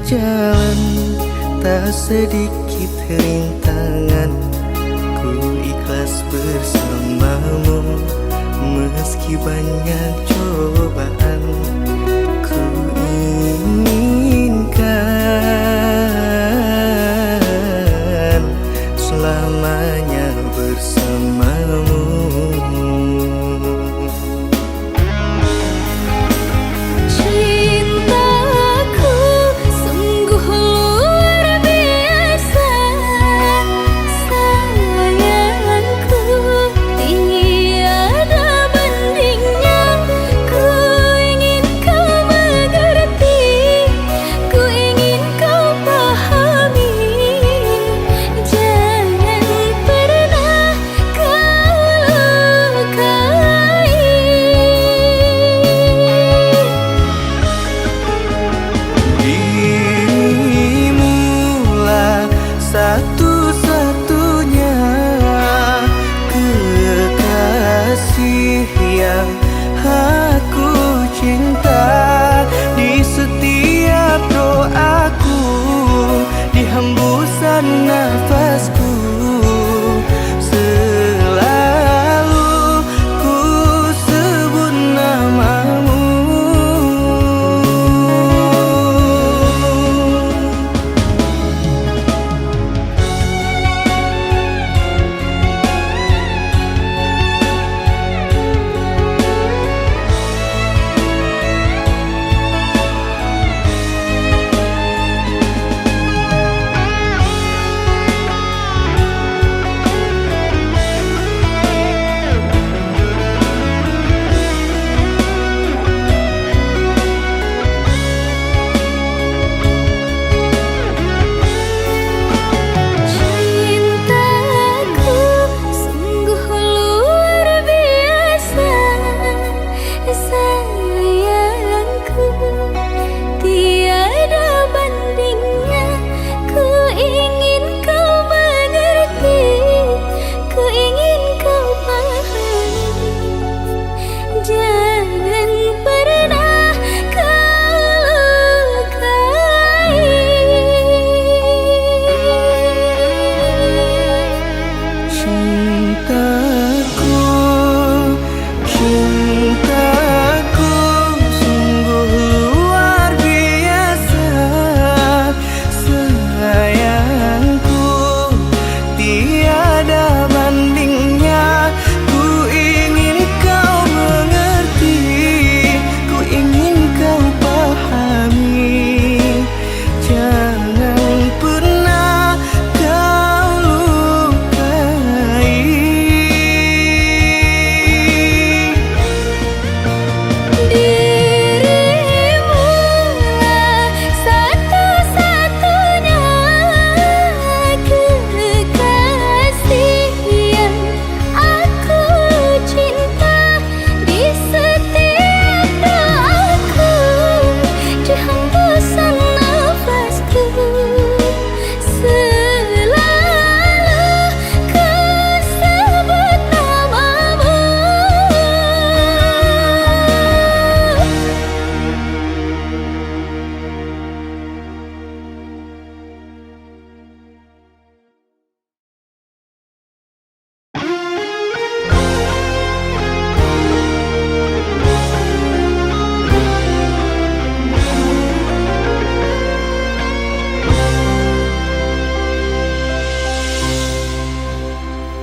jalan, tak sedikit rintangan. Ku ikhlas bersamamu meski banyak cobaan. Ku inginkan selamanya bersamamu. Satu-satunya kekasih yang aku cinta. Di setiap doaku, di hembusan nafasku, selalu ku sebut namamu.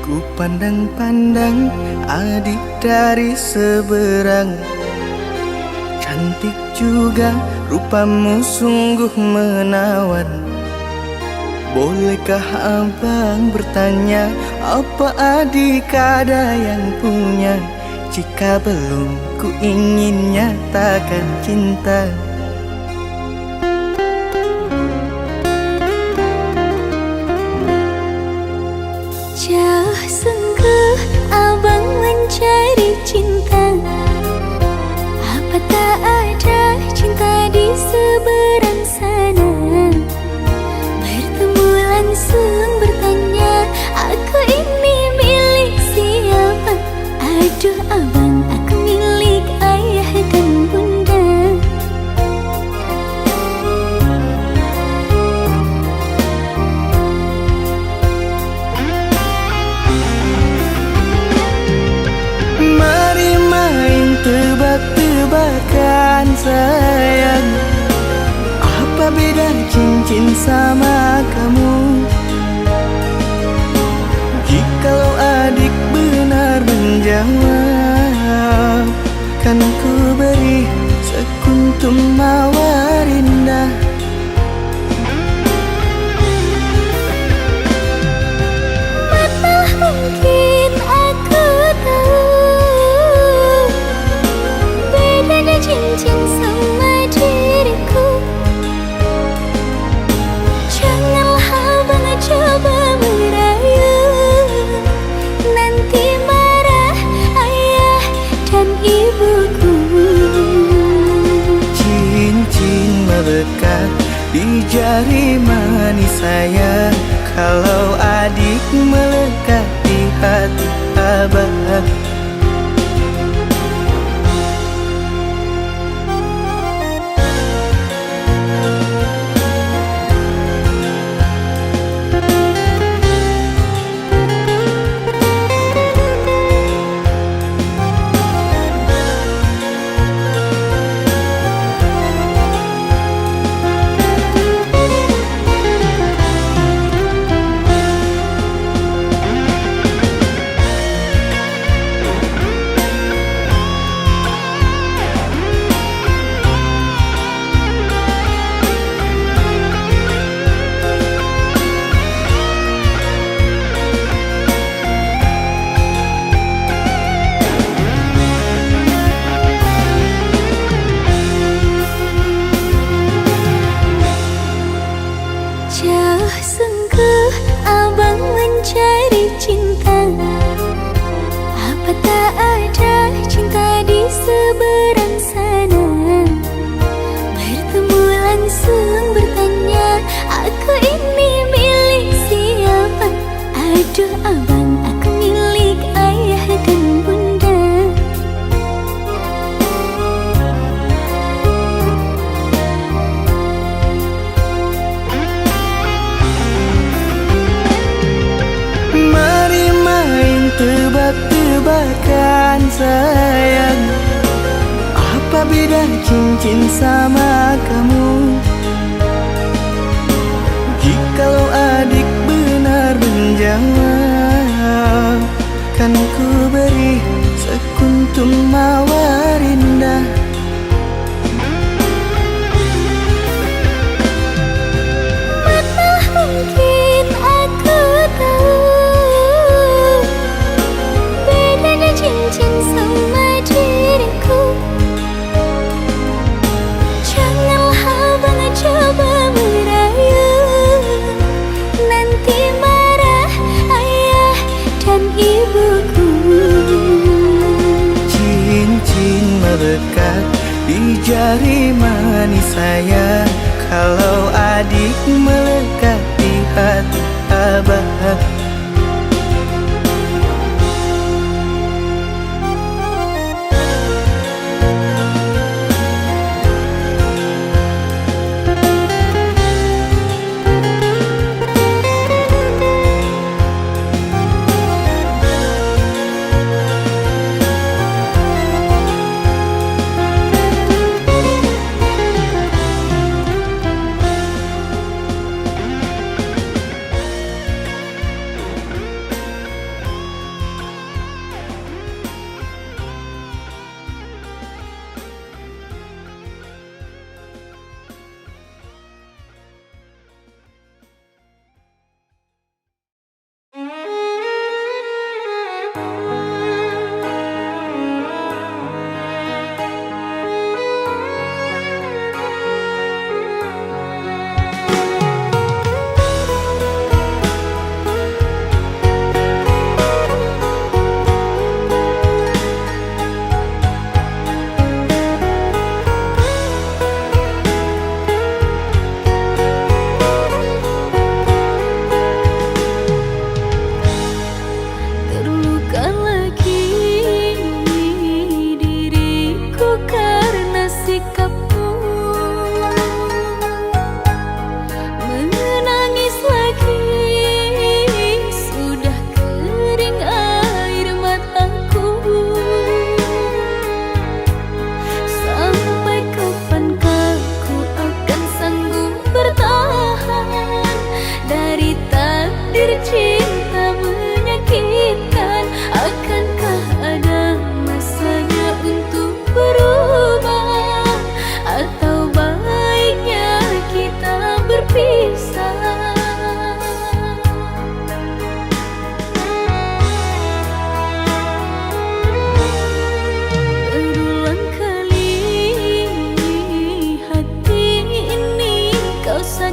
Ku pandang-pandang adik dari seberang, cantik juga rupamu sungguh menawan. Bolehkah abang bertanya, apa adik ada yang punya? Jika belum, ku ingin nyatakan cinta. Jauh sungguh abang mencari cinta. Apa tak ada cinta di seberang sana? Bertemu langsung bertanya, aku ini milik siapa? Aduh abang, aku milik ayah dan bunda. Apa beda cincin sama kamu? Jikalau adik benar menjawab, kan ku beri sekuntum mawar indah. Mana mungkin aku tahu bedanya cincin sama diriku. Janganlah abang coba merayu, nanti marah ayah dan ibuku. Cincin melekat di jari manis saya, kalau adik melekat di hati abah. Jauh sungguh abang mencari cinta. Apa tak ada cinta di seberang sana? Bertemu langsung bertanya, aku ini milik siapa? Aduh abang, aku milik ayah dan bunda. Mari main tebak-tebakan sayang, apa beda cincin sama kamu? Jikalau adik benar menjawab, kan ku beri sekuntum mawar indah. Mana mungkin aku tahu bedanya cincin sama diriku. Janganlah abang coba merayu, nanti marah ayah dan ibuku. Cincin melekat di jari manis saya, kalau adik melekat di hati abah.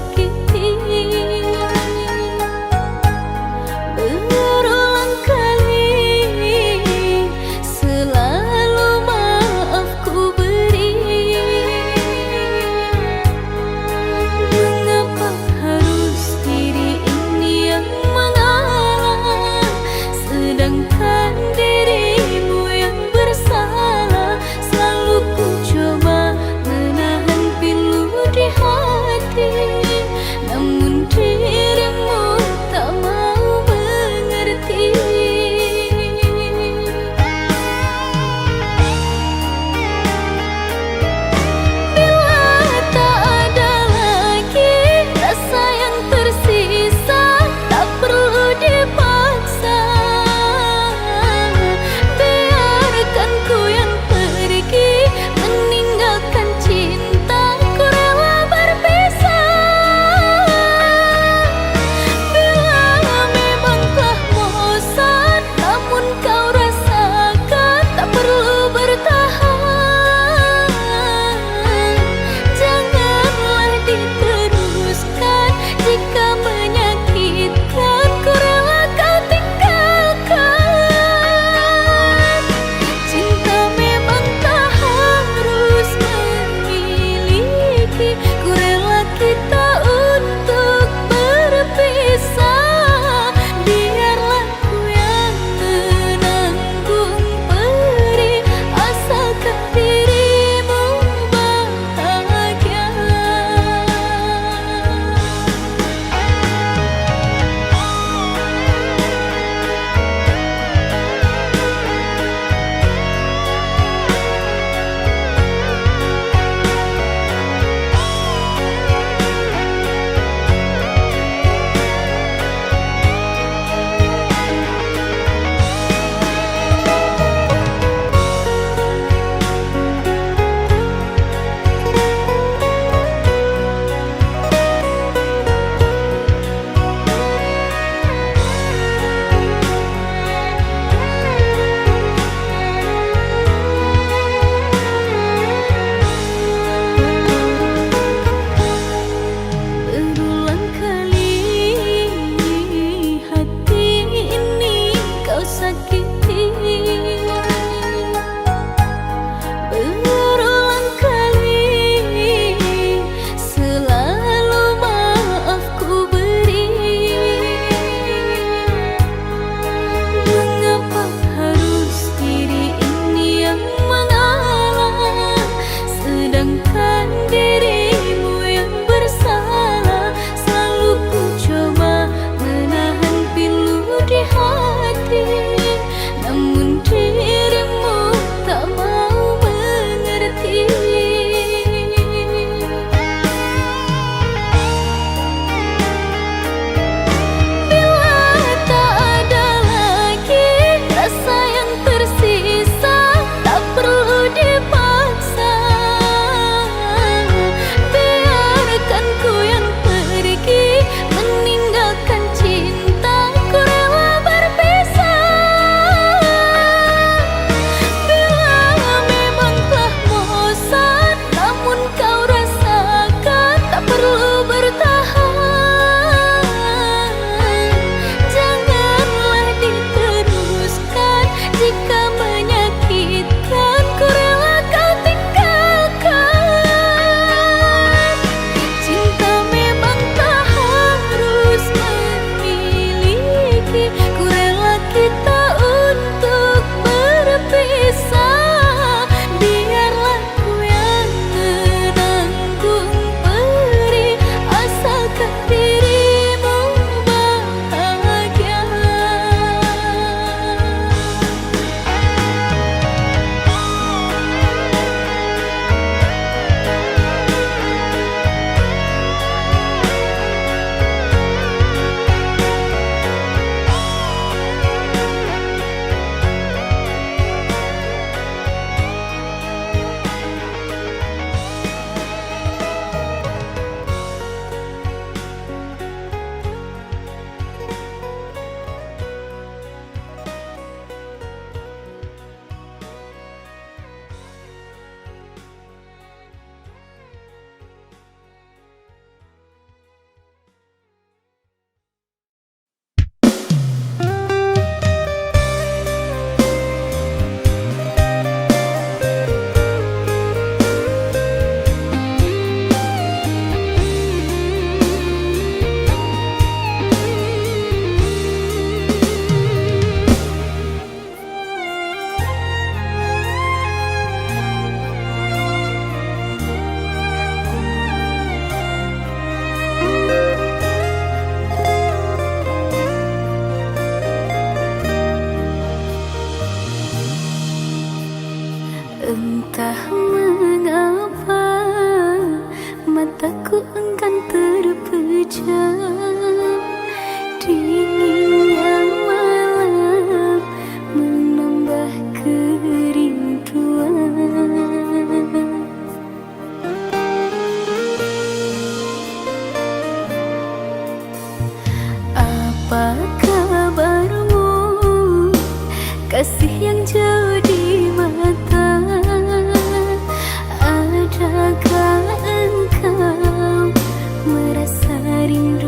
sakiti. Berulang kali selalu maaf ku beri. Mengapa harus diri ini yang mengalah, sedangkan dirimu yang bersalah. Selalu ku coba menahan pilu di hati, hujan, dinginnya malam menambah kerinduan. Apa kabarmu, kasih yang jauh di mata? Adakah engkau merasa rindu?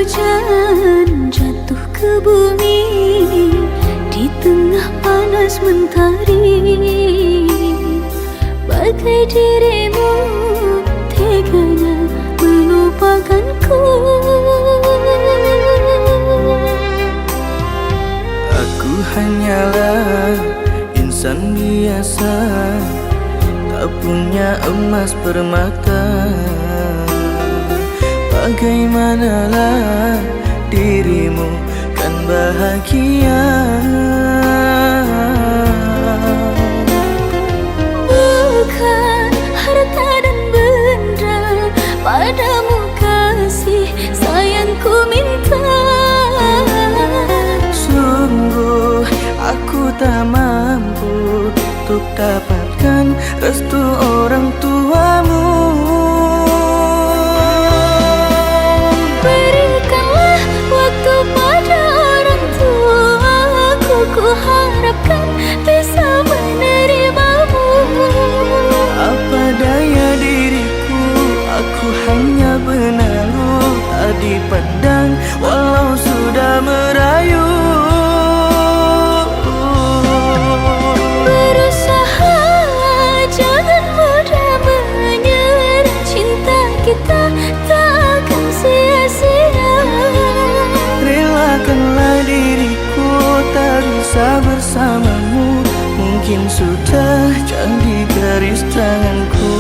hujan jatuh ke bumi di tengah panas mentari, bagai dirimu teganya melupakanku. Aku hanyalah insan biasa, tak punya emas permata. Bagaimanalah dirimu kan bahagia? Bukan harta dan benda, padamu kasih sayangku minta. Sungguh aku tak mampu untuk dapatkan restu orang tuamu. Berikanlah waktu pada orang tuaku, ku harapkan bisa menerimamu. Apa daya diriku, aku hanya benalu, tak dipandang walau sudah merayu. Berusaha jangan mudah menyerah, cinta kita tak akan sia-sia. Relakanlah diriku tak bisa bersamamu, mungkin sudah jadi garis tanganku.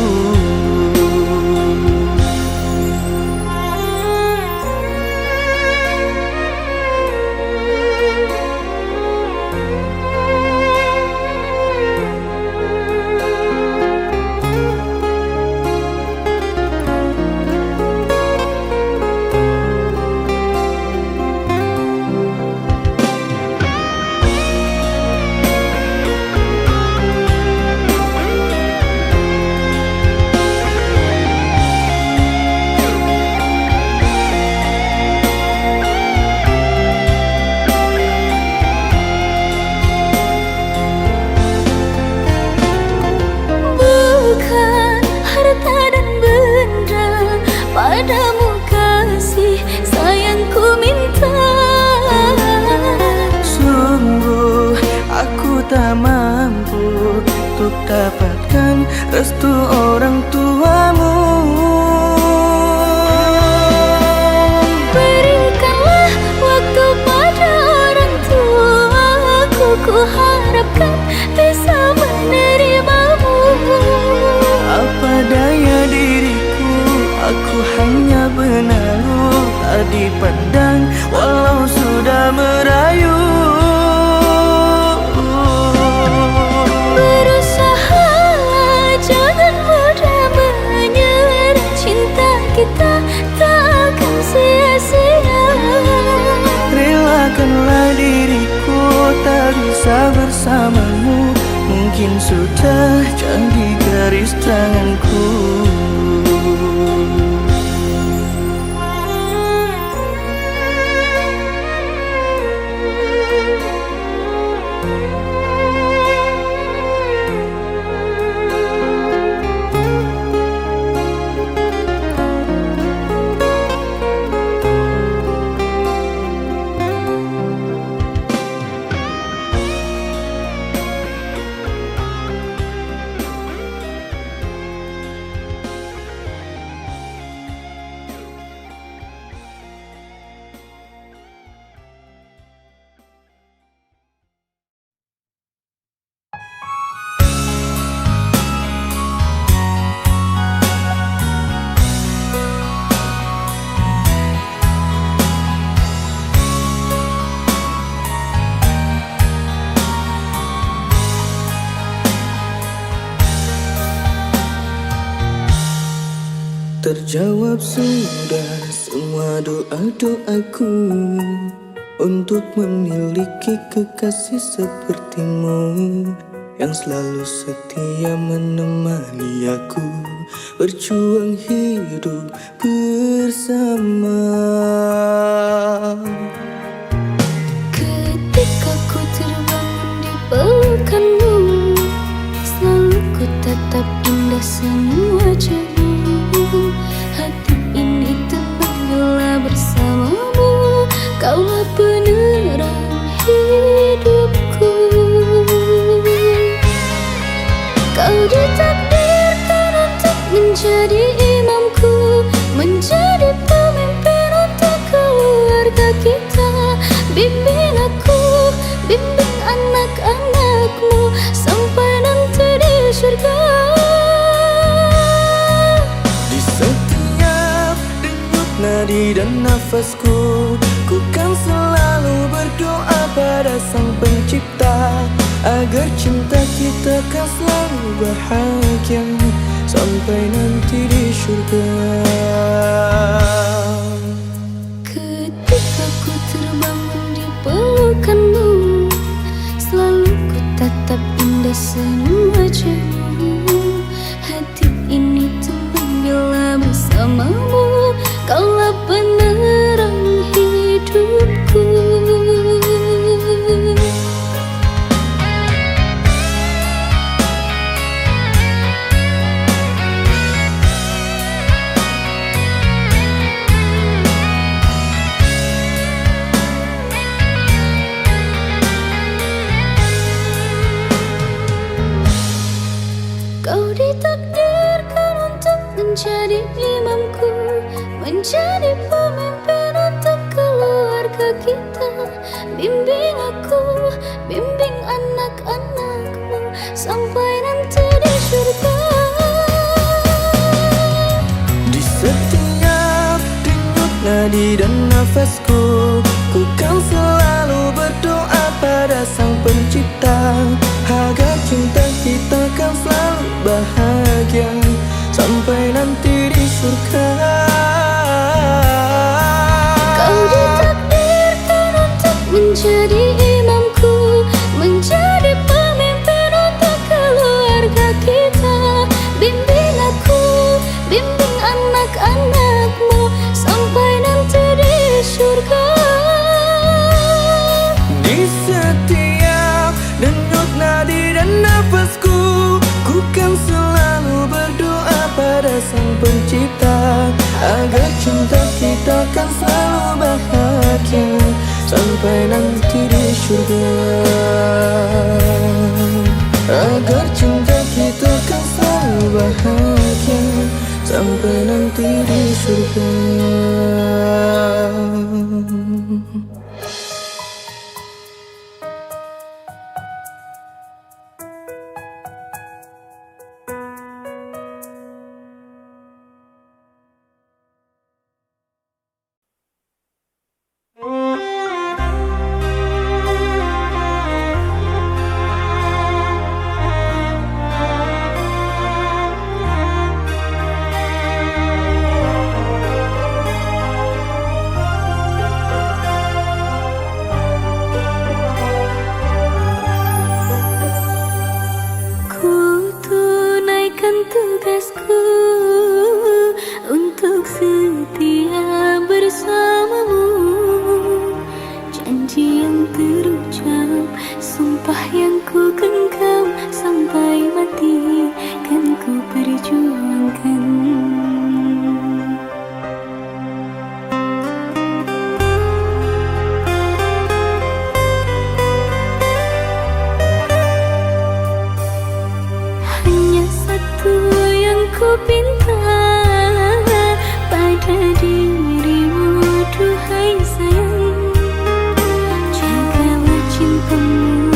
Bukan harta dan benda, padamu kasih sayangku minta. Sungguh aku tak mampu untuk dapatkan restu orang tuamu. Berikanlah waktu pada orang tuaku, ku harapkan bisa menerimamu. Apa daya diriku, aku hanya benalu, tak dipandang walau sudah merayu. Berusaha jangan mudah menyerah, cinta kita tak akan sia-sia. Relakanlah diriku tak bisa bersamamu, mungkin sudah jadi garis tanganku. Terjawab sudah semua doa-doaku untuk memiliki kekasih sepertimu, yang selalu setia menemani aku berjuang hidup bersama. Ketika ku terbangun di pelukanmu, selalu ku tatap indah semua wajahmu. Hati ini tenang bila bersamamu. anakmu sampai nanti di surga. Di setiap denyut nadi dan nafasku, ku kan selalu berdoa pada Sang Pencipta agar cinta kita kan selalu bahagia sampai nanti di surga. Ketika ku terbangun di pelukanmu, selalu ku tatap indah senyum wajahmu. Hati ini tenang bila bersamamu, kaulah penerang hidupku. Kau ditakdirkan untuk menjadi imamku, menjadi pemimpin untuk keluarga kita. Bimbing aku, bimbing anak-anakmu sampai nanti di surga. Di setiap denyut nadi dan nafasku, ku kan selalu berdoa pada Sang Pencipta agar cinta kita kan selalu bahagia sampai nanti di surga. Kau ditakdirkan untuk menjadi imamku, menjadi pemimpin untuk keluarga kita. Bimbing aku, bimbing anak-anakmu sampai nanti di surga. Di setiap denyut nadi dan nafasku, ku kan selalu berdoa pada Sang Pencipta agar cinta kita kan selalu bahagia sampai nanti di surga. Agar cinta kita kan selalu bahagia sampai nanti di surga. Tugasku untuk setia bersamamu, janji yang terucap, sumpah yang ku genggam sampai mati kan ku perjuangkan. Ku pinta pada dirimu, duhai sayang, jagalah cintamu,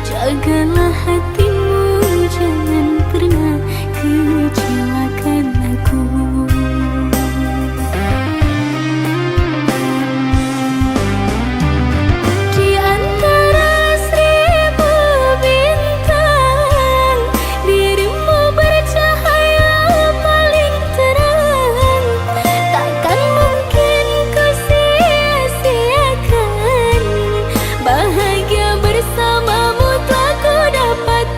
jagalah hatimu, jangan pernah kecewakan aku. Di antara seribu bintang, dirimu bercahaya paling terang. Takkan mungkin ku sia-siakan bahagia bersamamu telah ku dapatkan.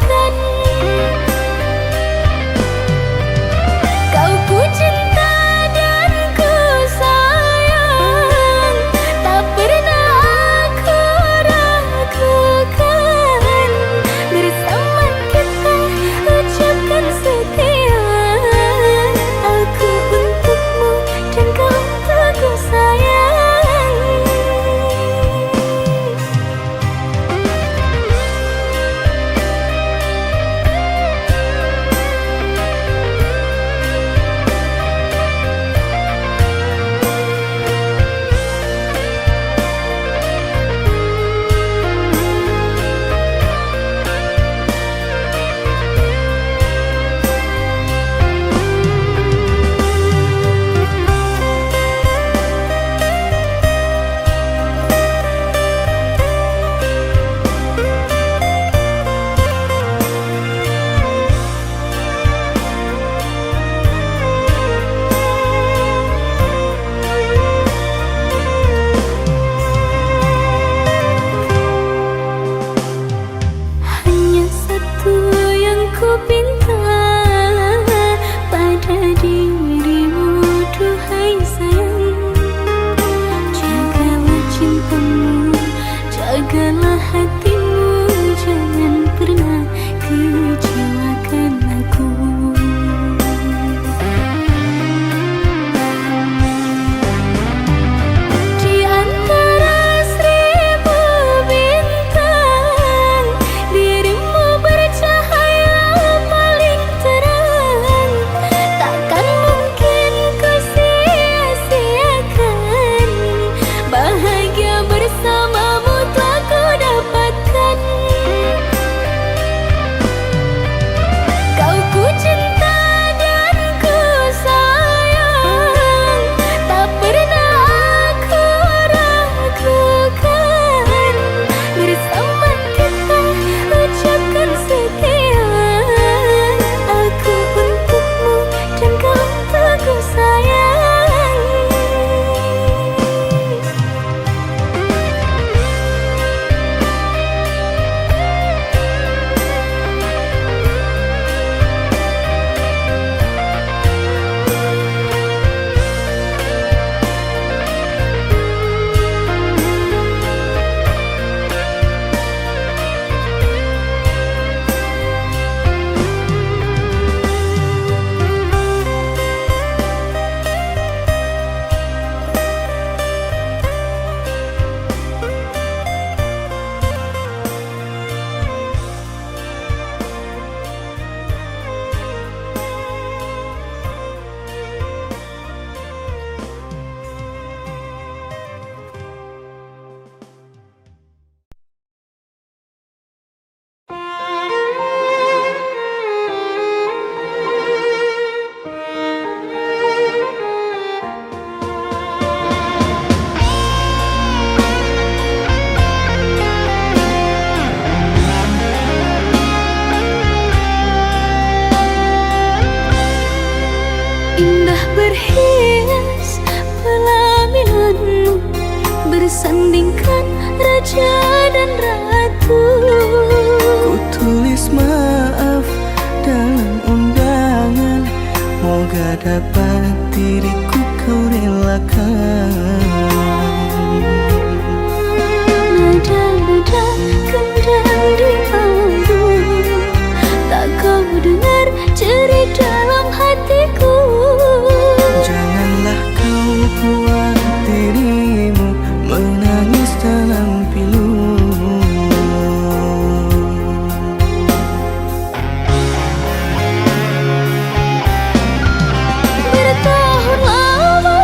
satu yang ku pinta pada dirimu, duhai sayang. Jagalah cintamu, jagalah hatimu, jangan pernah kecewakan aku. Di antara seribu bintang, dirimu bercahaya paling terang. Takkan mungkin ku sia-siakan bahagia bersamamu telah ku dapatkan. Kau ku cinta dan ku sayang, tak pernah aku ragukan. Bersama kita ucapkan setia, aku untukmu dan kau untukku sayang. Indah berhias pelamilanmu, bersandingkan raja dan ratu. Ku tulis maaf dalam undangan, moga dapat diriku kau relakan. Nada-nada kendang di album, tak kau dengar jerit dalam hatiku. Janganlah kau buat dirimu menangis dalam pilu. Bertahun lama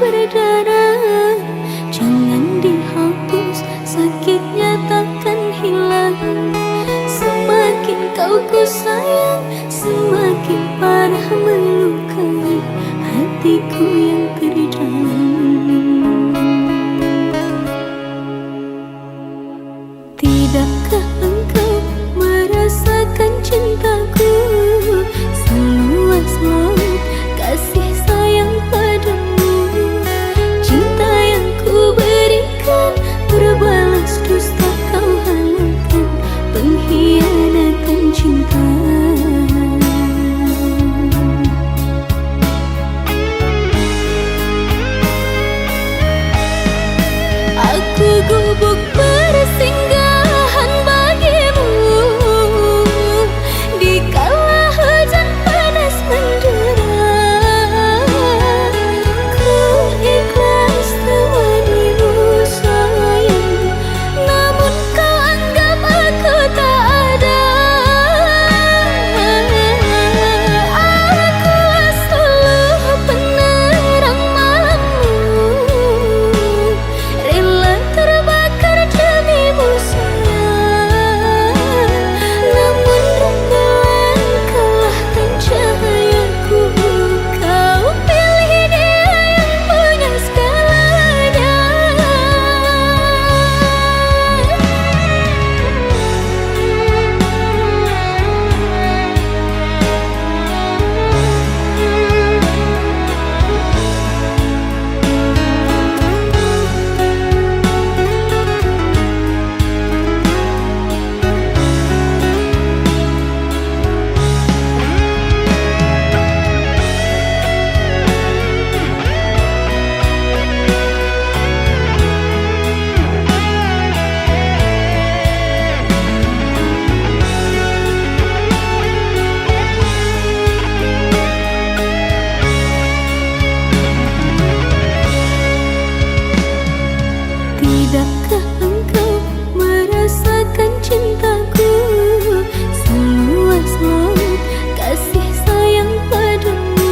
berdarah. Jangan dihapus, sakitnya takkan hilang. Semakin kau ku sayang, semakin parah melukai hatiku yang terdalam. Tidakkah engkau merasakan cintaku seluas laut, kasih sayang padamu? Cinta yang ku berikan berbalas dusta kau halalkan, pengkhianatan cinta. Aku gubuk persinggahan bagimu dikala hujan panas mendera. Ku ikhlas temanimu sayang, namun kau anggap aku tak ada. Akulah seluruh penerang malammu, rela terbakar demimu sayang. Namun rembulan kalahkan cahayaku, kau pilih dia yang punya segalanya. Tidakkah engkau merasakan cintaku seluas laut, kasih sayang padamu?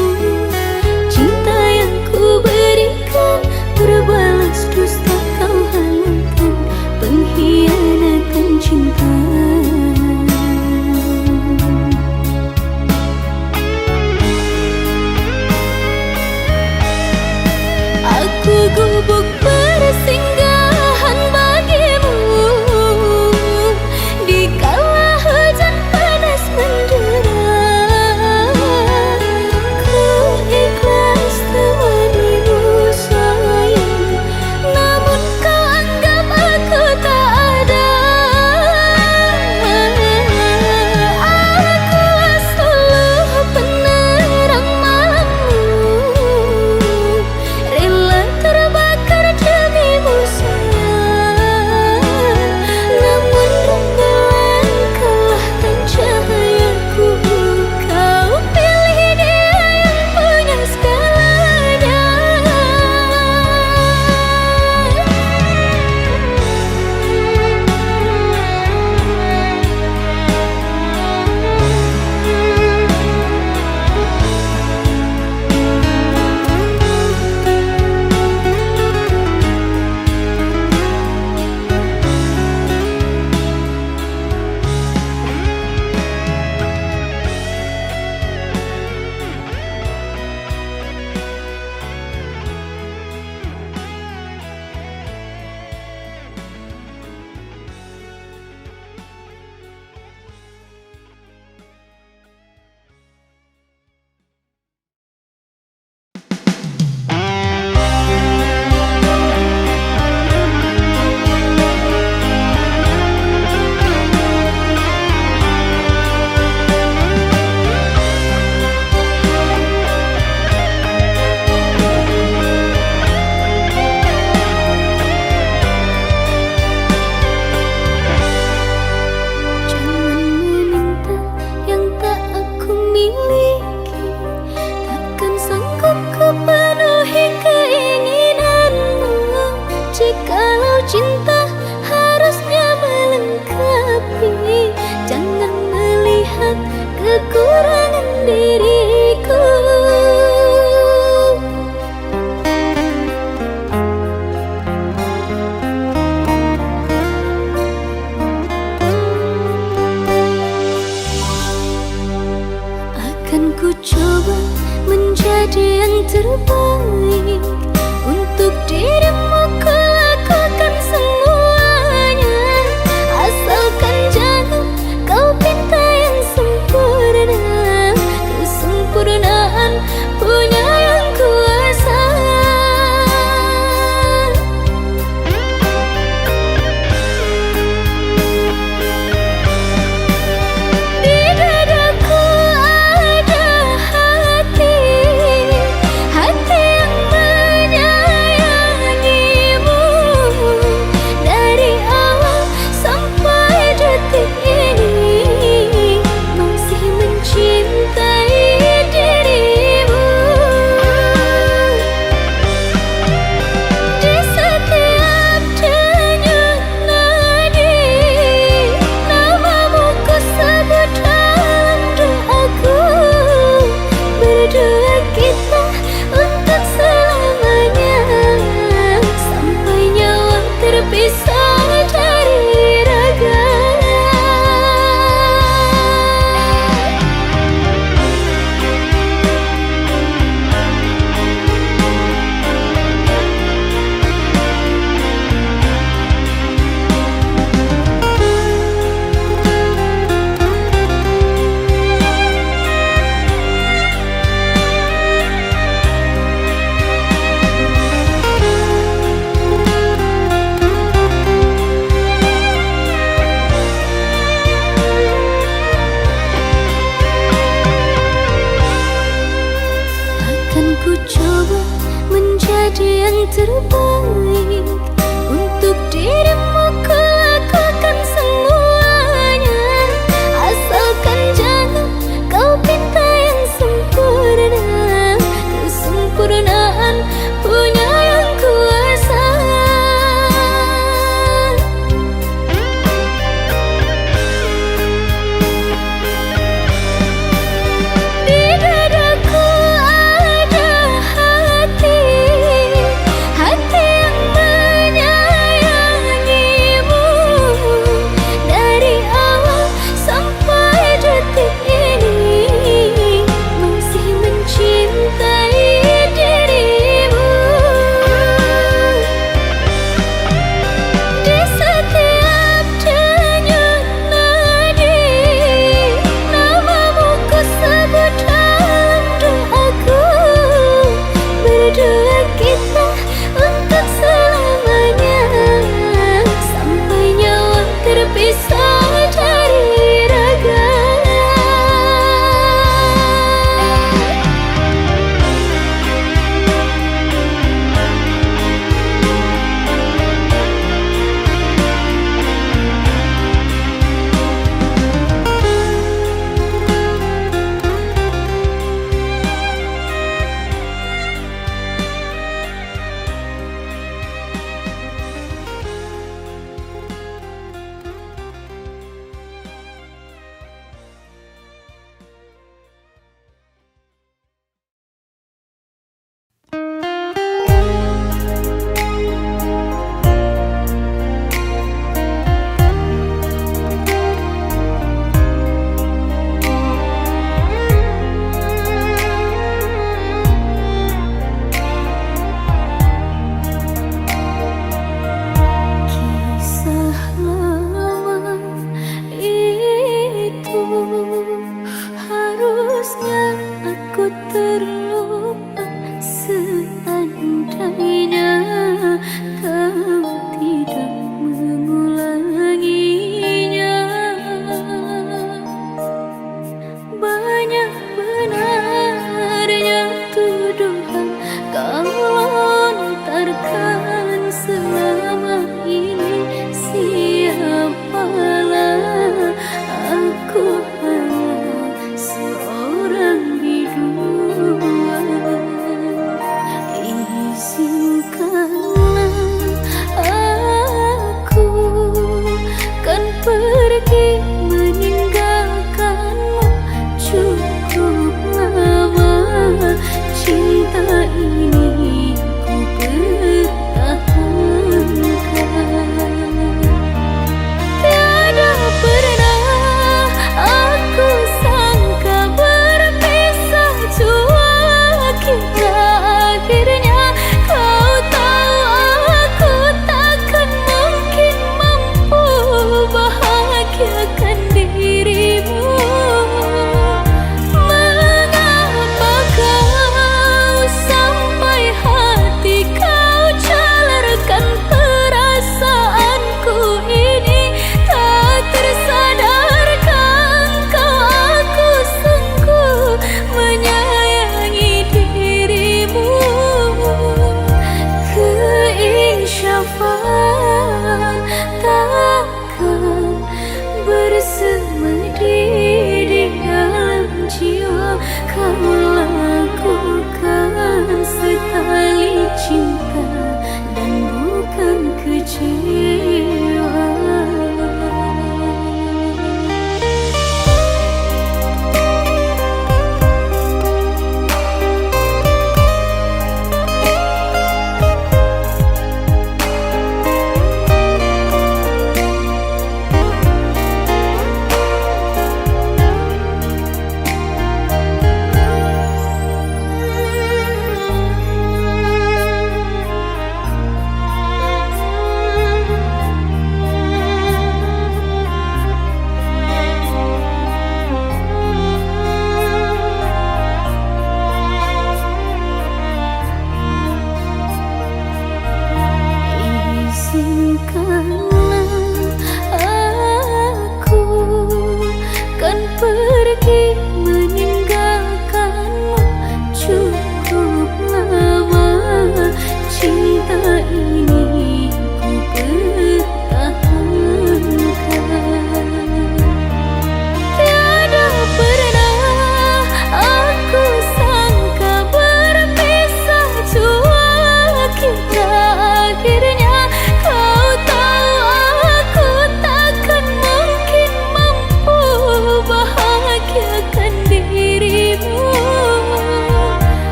Cinta yang ku berikan berbalas dusta kau halalkan, pengkhianatan cinta. Aku gubuk persinggahan bagimu dikala hujan panas mendera. Ku ikhlas temanimu sayang, namun kau anggap aku tak ada. Akulah seluruh penerang malammu, rela terbakar demimu sayang. terbaik untuk dirimu. Ku lakukan semuanya, asalkan jangan kau pinta yang sempurna. Kesempurnaan punya yang kuasa. Di dadaku ada hati, hati yang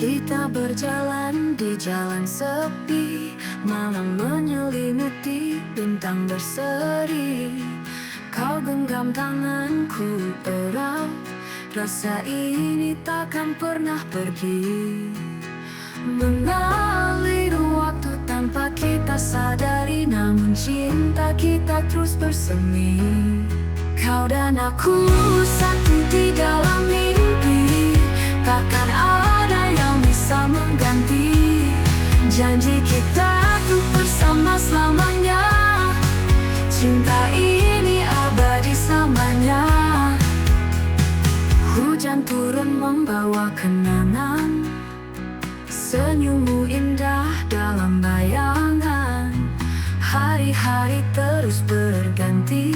Kita berjalan di jalan sepi, malam menyelimuti bintang berseri. Kau genggam tanganku erat, rasa ini takkan pernah pergi. Mengalir waktu tanpa kita sadari, namun cinta kita terus bersemi. Kau dan aku satu di dalam mimpi, takkan ada yang bisa mengganti janji kita untuk bersama selamanya. Cinta ini abadi selamanya. Hujan turun membawa kenangan, senyummu indah dalam bayangan. Hari-hari terus berganti,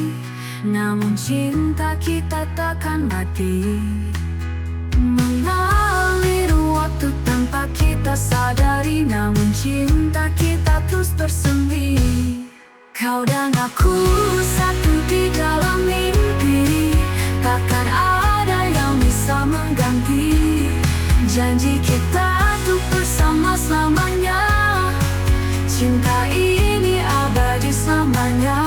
namun cinta kita takkan mati. Mengalir waktu tanpa kita sadari, namun cinta kita terus bersemi. Kau dan aku satu di dalam mimpi, takkan ada yang bisa mengganti janji kita untuk bersama selamanya. Cinta ini abadi selamanya.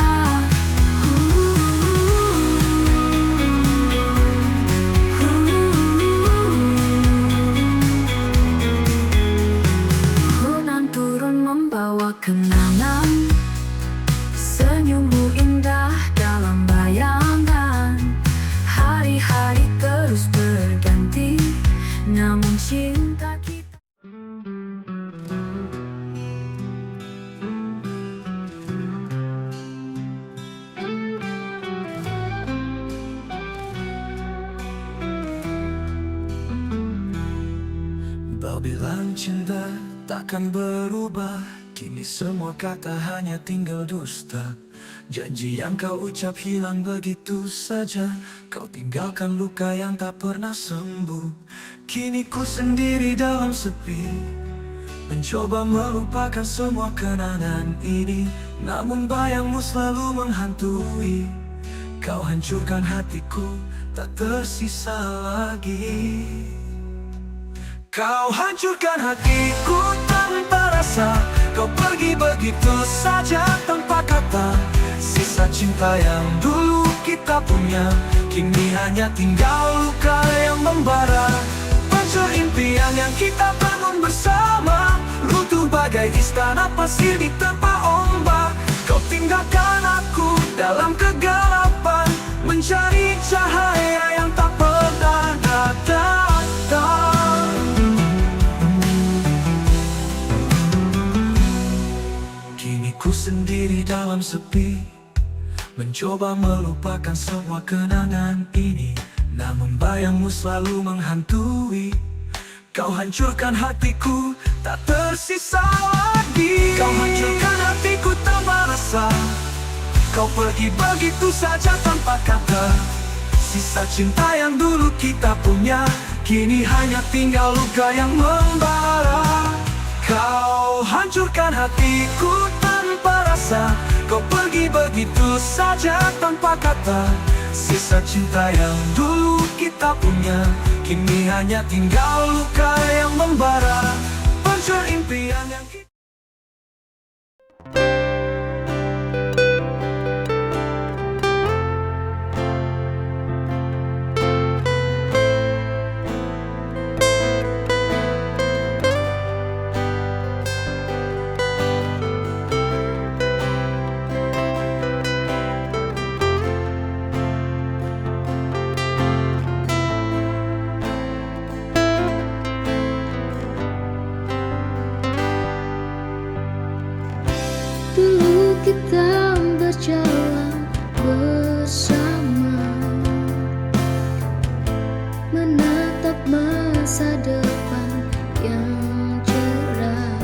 Hujan turun membawa kenangan, senyummu indah dalam bayangan. Hari-hari terus berganti, namun cinta kita. Kau bilang cinta takkan berubah, kini semua kata hanya tinggal dusta. Janji yang kau ucap hilang begitu saja, kau tinggalkan luka yang tak pernah sembuh. Kini ku sendiri dalam sepi, mencoba melupakan semua kenangan ini, namun bayangmu selalu menghantui. Kau hancurkan hatiku, tak tersisa lagi. Kau hancurkan hatiku tanpa rasa, kau pergi begitu saja tanpa kata. Sisa cinta yang dulu kita punya, kini hanya tinggal luka yang membara. Pancur impian yang kita bangun bersama, runtuh bagai istana pasir di tempat ombak. Kau tinggalkan aku dalam kegelapan, mencari cahaya yang tak pernah datang. Kini ku sendiri dalam sepi, mencoba melupakan semua kenangan ini, namun bayangmu selalu menghantui. Kau hancurkan hatiku, tak tersisa lagi. Kau hancurkan hatiku tanpa rasa, kau pergi begitu saja tanpa kata. Sisa cinta yang dulu kita punya, kini hanya tinggal luka yang membara. Kau hancurkan hatiku tanpa rasa, kau pergi begitu saja tanpa kata. Sisa cinta yang dulu kita punya, kini hanya tinggal luka yang membara. Pancur impian yang kita. Dulu kita berjalan bersama, menatap masa depan yang cerah.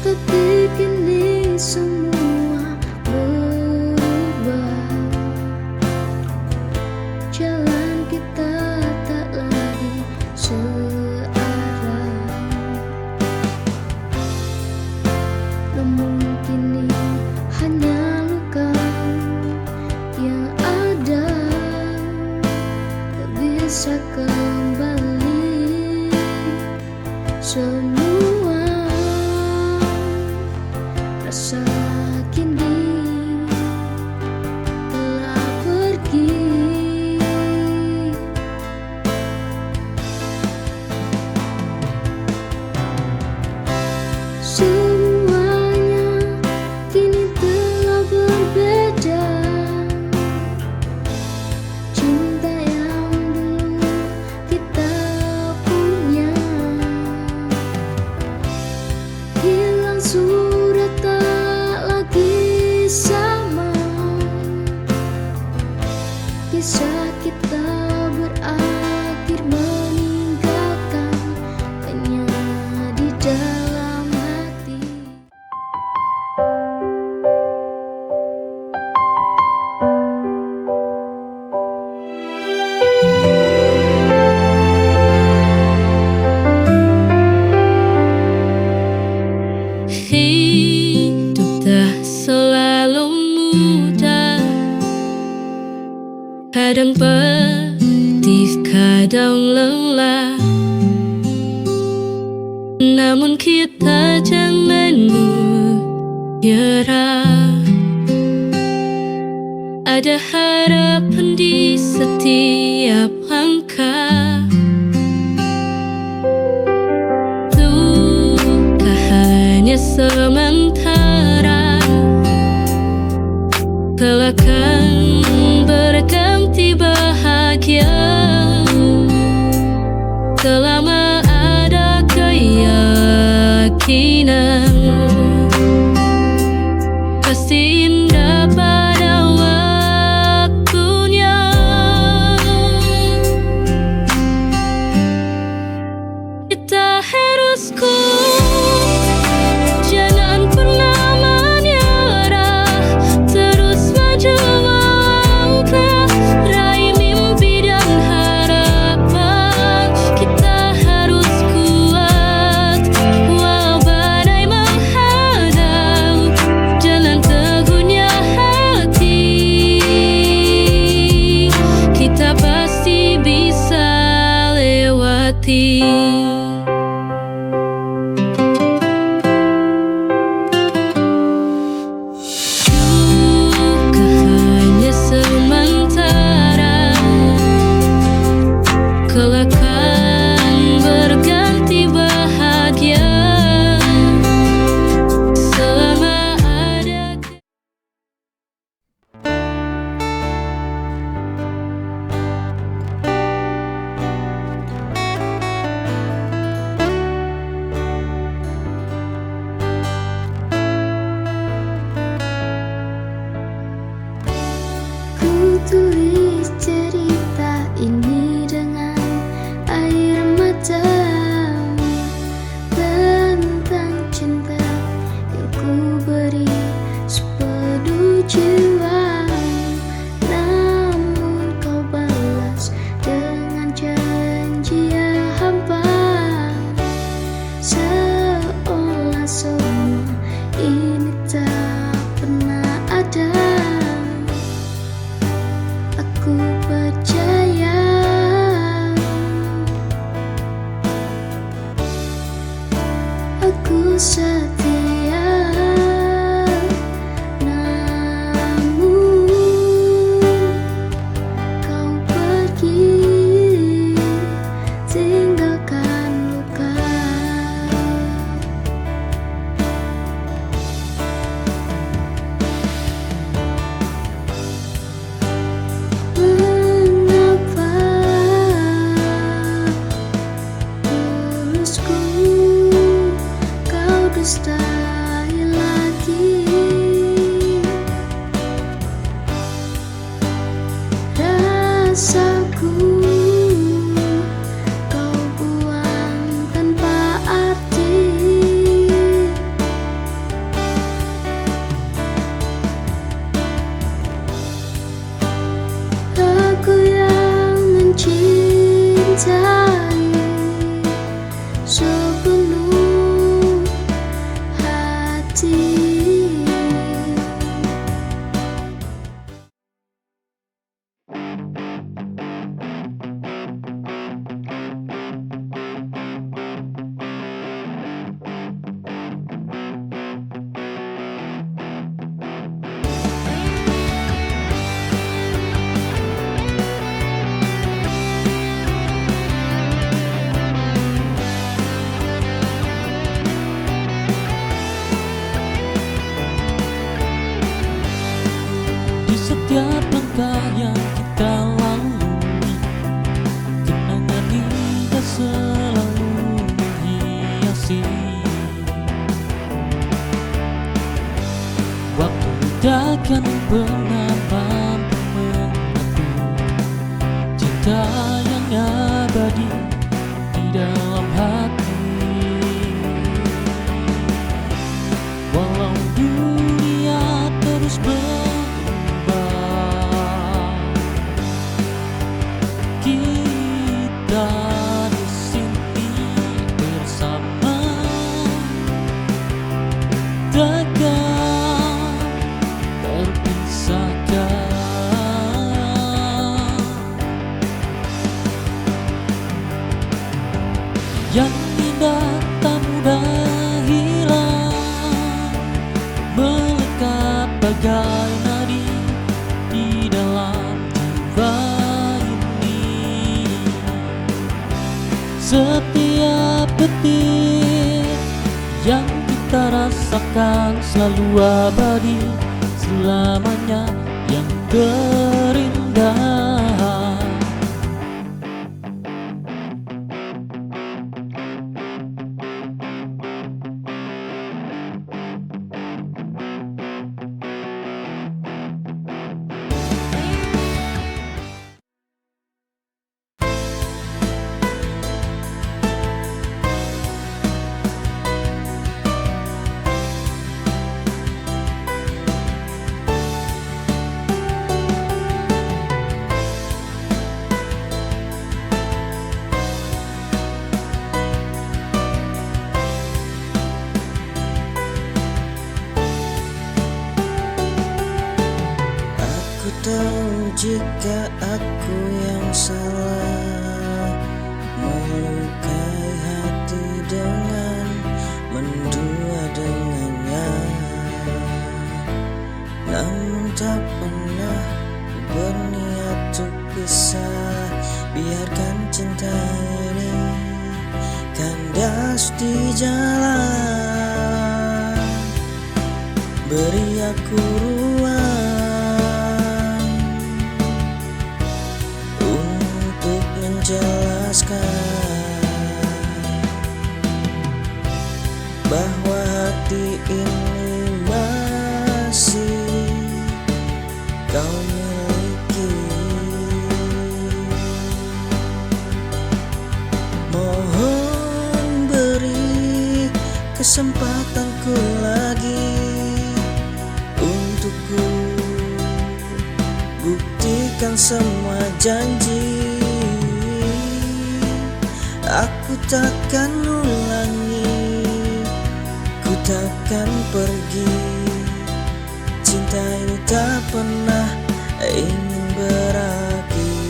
Tapi kini semua berubah, jalan kita tak lagi searah. Namun kini hanya luka yang ada, tak bisa kembali. semua rasa kini telah pergi. Semuanya kini telah berbeda. Cinta yang dulu kita punya hilang sudah tak lagi sama. Kisah kita berakhir meninggalkan hanya di dalam hati. Hidup tak selalu mudah, kadang pedih, kadang lelah. Namun kita jangan menyerah. Ada harapan di setiap langkah. Duka hanya sementara, kelak akan berganti bahagia. Selama ada keyakinan, pasti indah pada waktunya. Kita harus kuat, jangan pernah menyerah, terus maju melangkah, raih mimpi dan harapan. Kita harus kuat, walau badai menghadang, jalan teguhnya hati. Kita pasti bisa lewati. Duka hanya sementara, kelak akan berganti bahagia. Selama ada Ku tulis cerita ini dengan air mata, tentang cinta yang ku beri sepenuh jiwa. Namun kau balas dengan janji yang hampa, seolah semua ini tak pernah ada. Aku percaya aku setia, namun kau pergi tinggalkan luka. Mengapa tulusku kau dustai lagi? Rasaku kau buang tanpa arti. Aku yang mencintai sepenuh hati. kasih. Waktu takkan pernah mampu menghapus cinta yang abadi di dalam hati. Walau dunia terus berubah, kita di sini bersama, takkan terpisahkan. Yang indah tak mudah hilang, melekat bagai nadi di dalam jiwa ini. Setiap detik yang kita rasakan selalu abadi, selamanya yang terindah. Aku tahu jika aku yang salah, melukai hati dengan mendua dengannya. Namun tak pernah berniat untuk pisah. Biarkan cinta ini kandas di jalan. Beri aku ruang untuk menjelaskan bahwa hati ini masih kau miliki. Mohon beri kesempatanku lagi untuk ku buktikan semua janji. Aku takkan ulangi, ku takkan pergi. Cinta ini tak pernah ingin berakhir.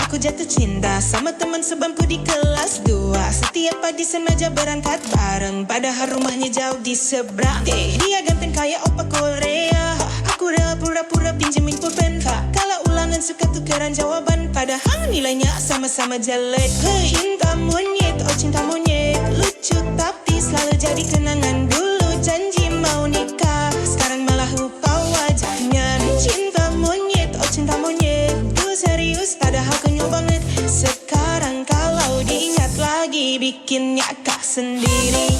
Aku jatuh cinta sama teman sebangku di kelas 2. Setiap pagi sengaja berangkat bareng, padahal rumahnya jauh di seberang. Dia ganteng kayak opa Korea, aku rela pura-pura pinjemin pulpen. Kalau ulangan suka tukeran jawaban, padahal nilainya sama-sama jelek. Hey, cinta monyet, oh cinta monyet, lucu tapi selalu jadi kenangan. Dulu janji mau nikah, sekarang malah lupa wajahnya. Cinta monyet, oh cinta monyet, dulu serius padahal konyol banget. Sekarang kalau diingat lagi bikin nyakak sendiri.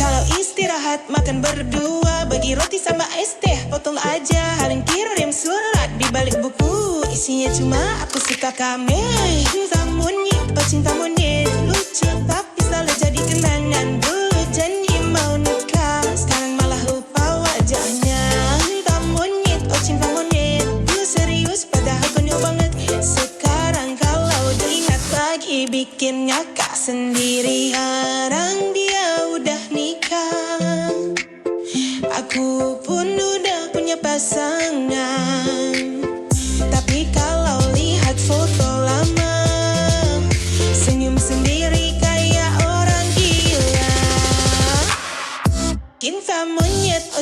Kalau istirahat makan berdua, bagi roti sama es teh potong aja. Haling kirim surat di balik buku, isinya cuma aku suka kamu. Cinta monyet, oh cinta monyet, lucu tapi selalu jadi kenangan. Dulu janji mau nikah, sekarang malah lupa wajahnya. Cinta monyet, oh cinta monyet, dulu serius padahal konyol banget. Sekarang kalau diingat lagi bikin nyakak sendiri. Sekarang dia udah nikah, aku pun udah punya pasangan.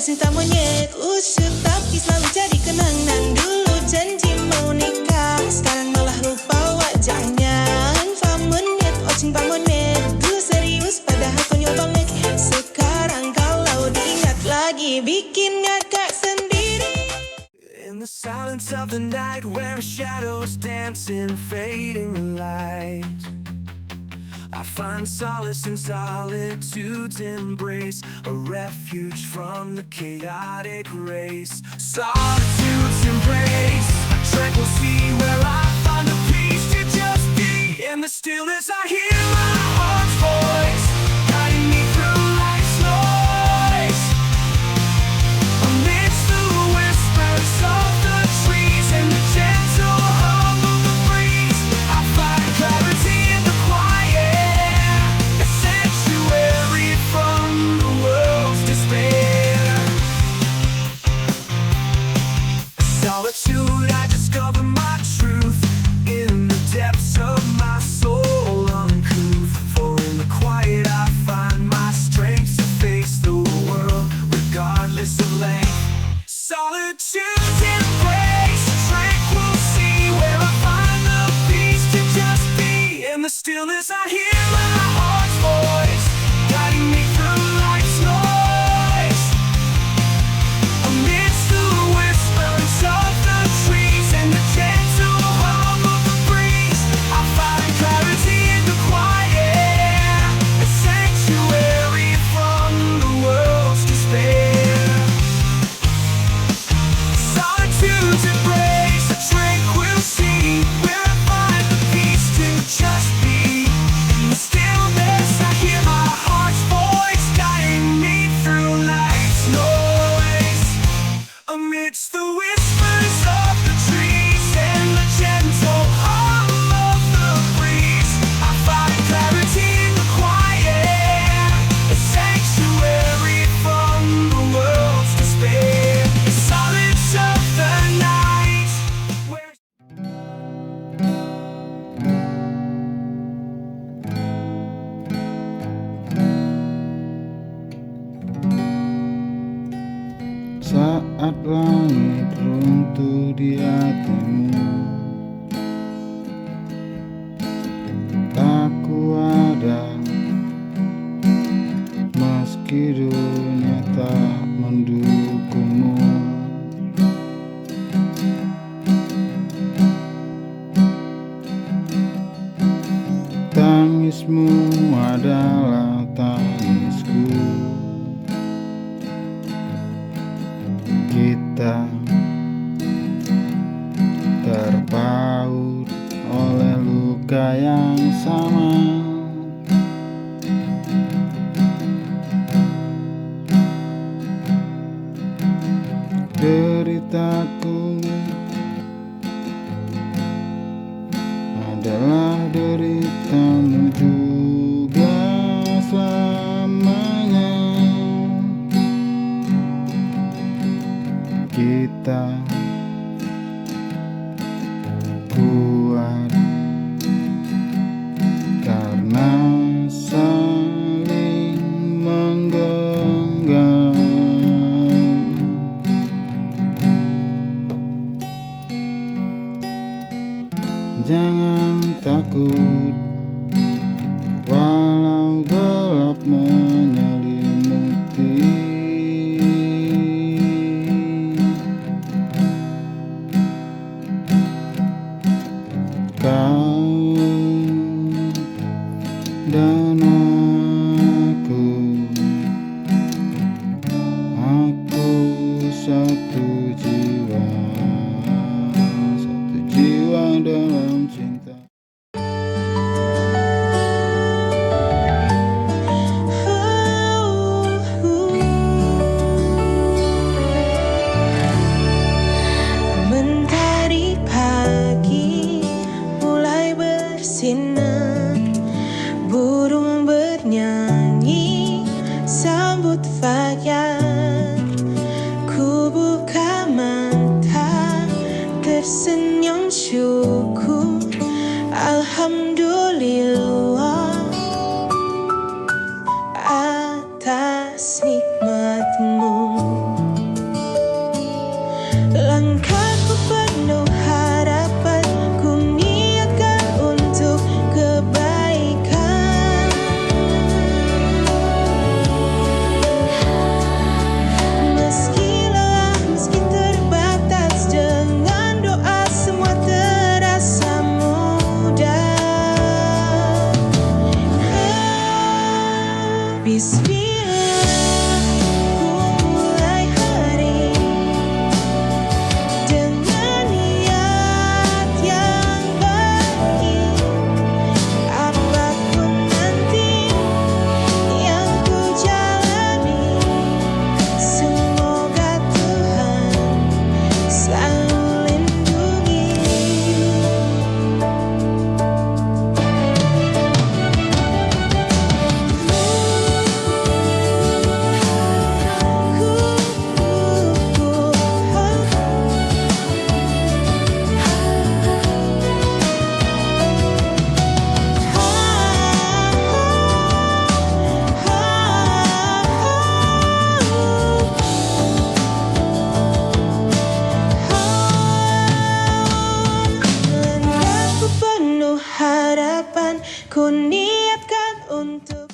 cinta monyet usut, tapi selalu jadi kenangan. Dulu janji mau nikah, sekarang malah lupa wajahnya. Pak monyet, ocing pak monyet, dulu serius padahal konyol banget. Sekarang kalau diingat lagi bikin ngakak sendiri. In the silence of the night, where shadows dance in fading light, I find solace in solitude's embrace, a refuge from the chaotic race. Solitude's embrace, a tranquil sea where I find a peace to just be. In the stillness I hear my heart's voice, guiding me through life's noise. Amidst the whispers of the trees and the gentle hum of the breeze, I find clarity in the quiet, a sanctuary from the world's despair. Solitude, I discover my truth in the depths of my soul uncouth. For in the quiet I find my strength to face the world regardless of length. Solitude's embrace, a tranquil sea where I find the peace to just be. In the stillness I hear my heart's voice, guiding me through life's noise. Amidst the whispers of the trees and the gentle hum of the breeze, I find clarity in the quiet, a sanctuary from the world's despair. Solitude's embrace, a tranquil sea where I find the peace to just be. In the stillness I hear my heart's voice, guiding me through life's noise. Amidst the whispers of the trees and the gentle hum of the breeze, I find clarity in the quiet, a sanctuary from the world's despair. The silence of the night, where Saat langit runtuh di hatimu, aku ada meski dunia tak mendukungmu. Tangismu adalah tangisku. Kita terpaut oleh luka yang sama. Deritaku adalah deritamu juga selamanya. Kita kuat karena saling menggenggam. Jangan takut walau gelap menyelimuti. Kau dan aku satu jiwa dalam cinta. Mentari pagi mulai bersinar, burung bernyanyi sambut fajar. Ku buka mata, tersenyum syukur, alhamdulillah atas nikmatmu. ku niatkan untuk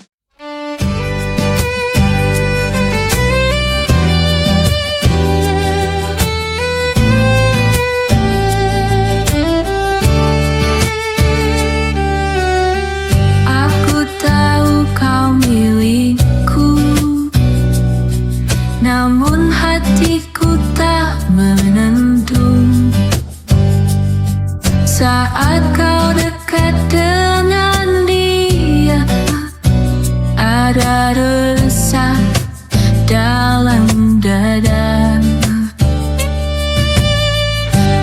Aku tahu kau milikku, namun hatiku tak menentu. Saat kau dekat dengan dia, ada resah dalam dada.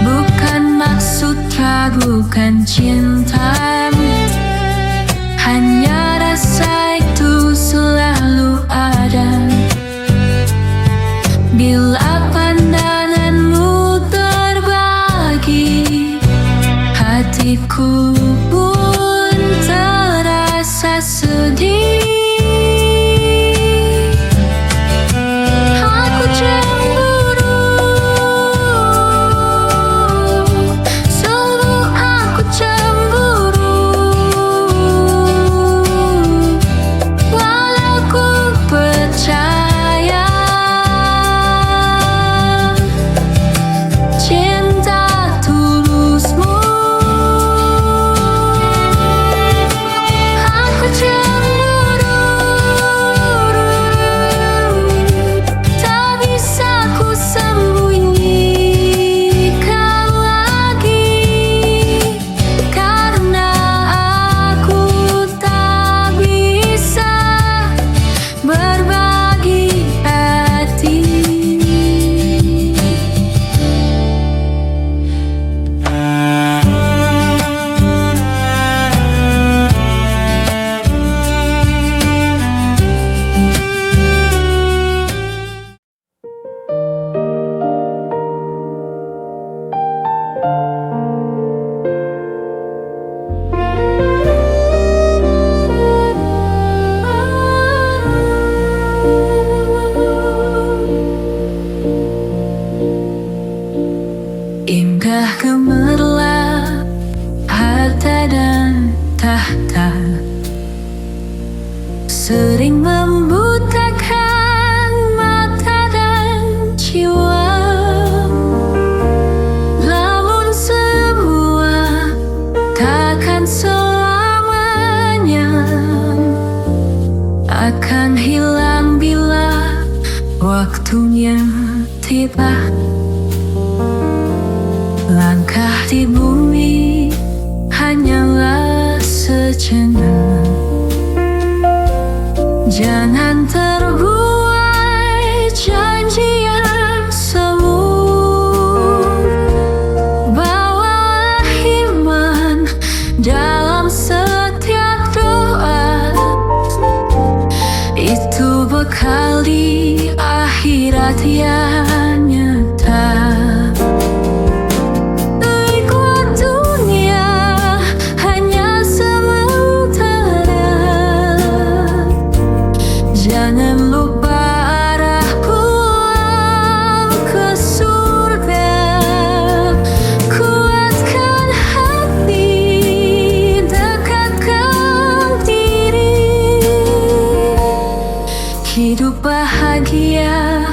Bukan maksud ragukan cintamu, hanya rasa itu selalu ada. Bila pandanganmu terbagi, hatiku pun terasa sedih. Aku cemburu, sungguh aku cemburu. Walau ku percaya cinta tulusmu, aku cemburu. Tak bisa ku sembunyikan lagi, karena aku tak bisa berbagi hati. Indah gemerlap harta dan tahta, sering membutakan mata dan jiwa. Namun semua takkan selamanya, akan hilang bila waktunya tiba. Langkah di bumi hanyalah sejenak. Jangan terbuai janji yang semu. Bawalah iman dalam setiap doa, itu bekal di akhirat yang nyata. Jangan lupa arah pulang ke surga. Kuatkan hati, dekatkan diri. Hidup bahagia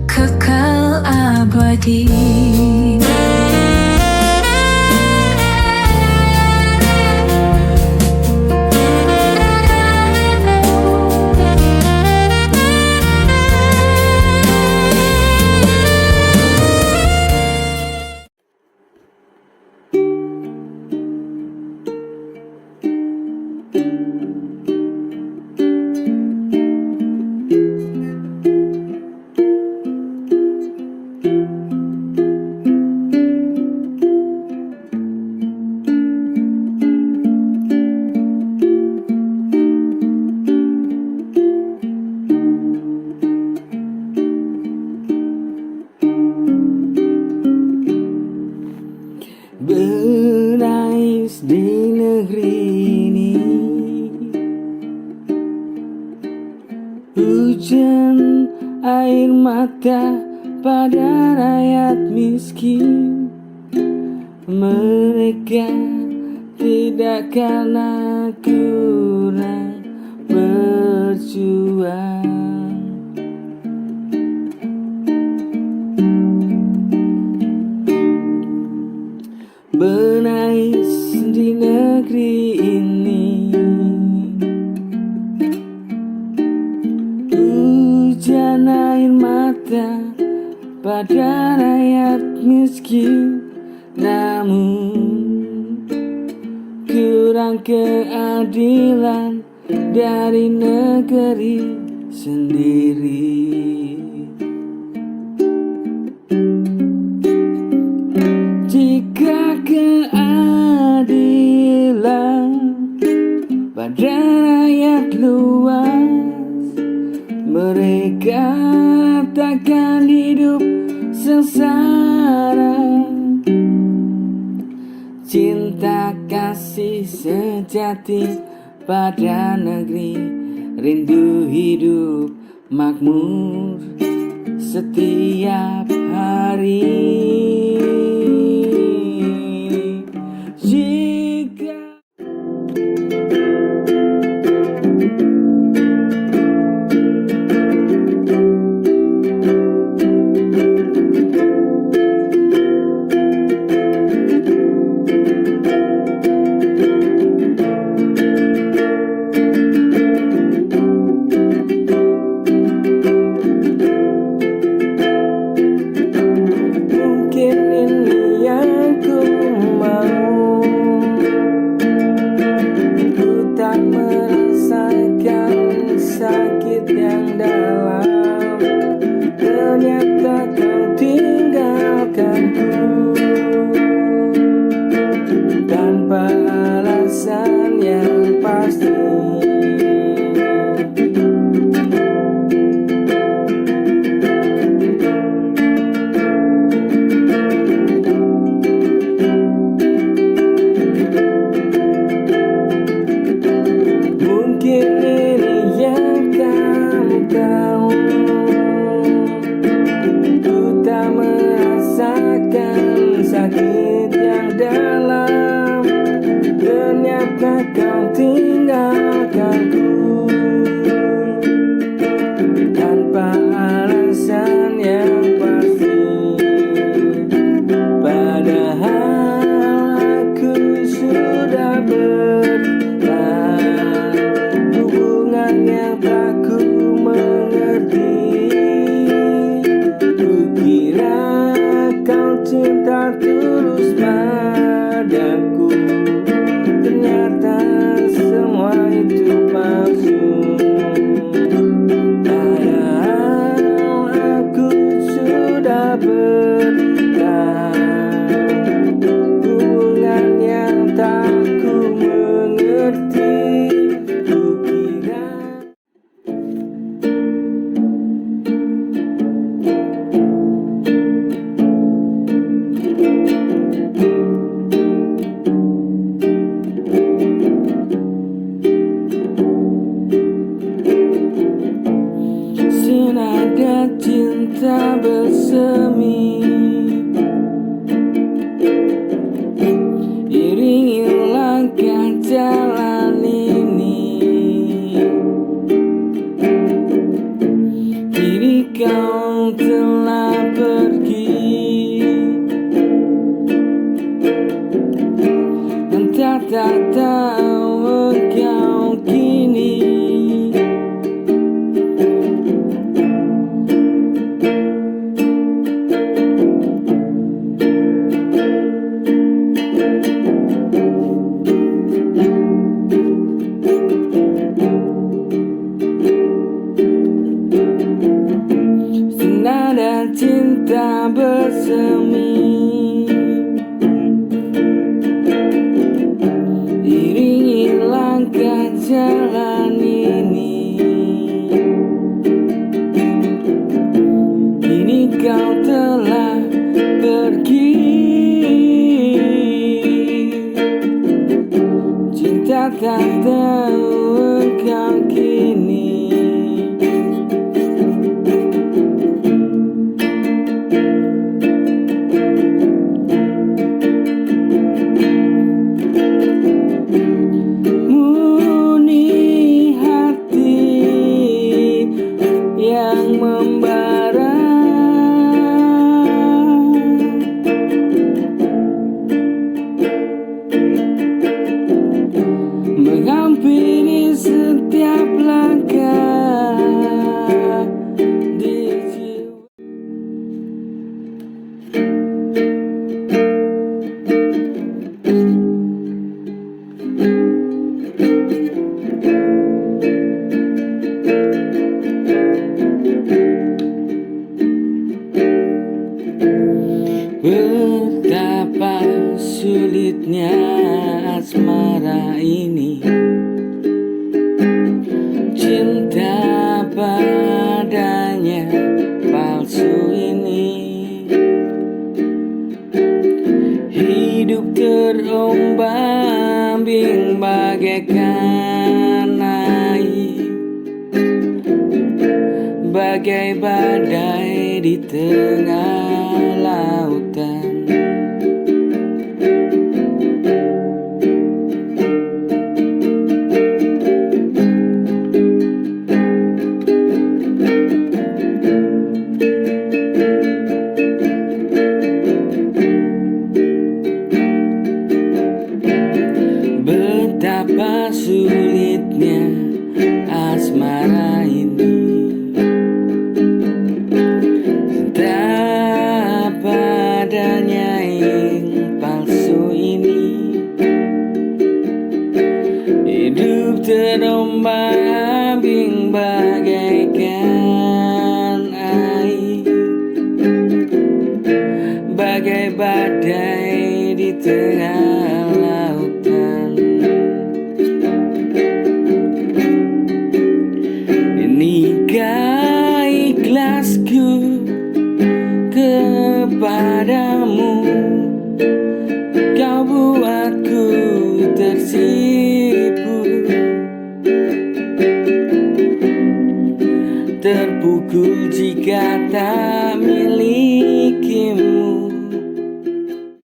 kekal abadi. Bernais di negeri ini, hujan air mata pada rakyat miskin. Mereka tidak karena kurang berjuang. Menangis di negeri ini, hujan air mata pada rakyat miskin, namun kurang keadilan dari negeri sendiri. Jika keadilan pada rakyat luas, mereka takkan hidup sengsara. Cinta kasih sejati pada negeri, rindu hidup makmur setiap hari. Jika mungkin ini yang ku mau, ku tak merasakan sakit yang dalam. Ternyata kau tinggalkanku tanpa alasan yang pasti. Mungkin ini yang kamu tahu, ku tak merasakan sakit yang dalam. Ternyata kau tinggalkanku tanpa alasan yang pasti. Padahal aku sudah bertahan hubungan yang tak ku mengerti. Kukira kau cinta tulus padaku, ternyata semua itu palsu. Padahal aku sudah bertahan hubungan yang tak ku mengerti. Kukira senada cinta bersemi, iringi langkah jalan ini. Kini kau telah pergi, entah tak tahu engkau kini. Senada cinta bersemi, iringi langkah jalan ini. Kini kau telah pergi, cinta tak tahu engkau kini. Betapa sulitnya asmara ini, cinta padanya palsu ini. Hidup terombang-ambing bagaikan air, bagai badai di tengah lautan. Betapa sulitnya asmara ini, cinta padanya yang palsu ini. Hidup terombang-ambing bagaikan air, bagai badai di tengah lautan. Inikah ikhlasku kepadamu, kau buatku tersipu, terpukul jika tak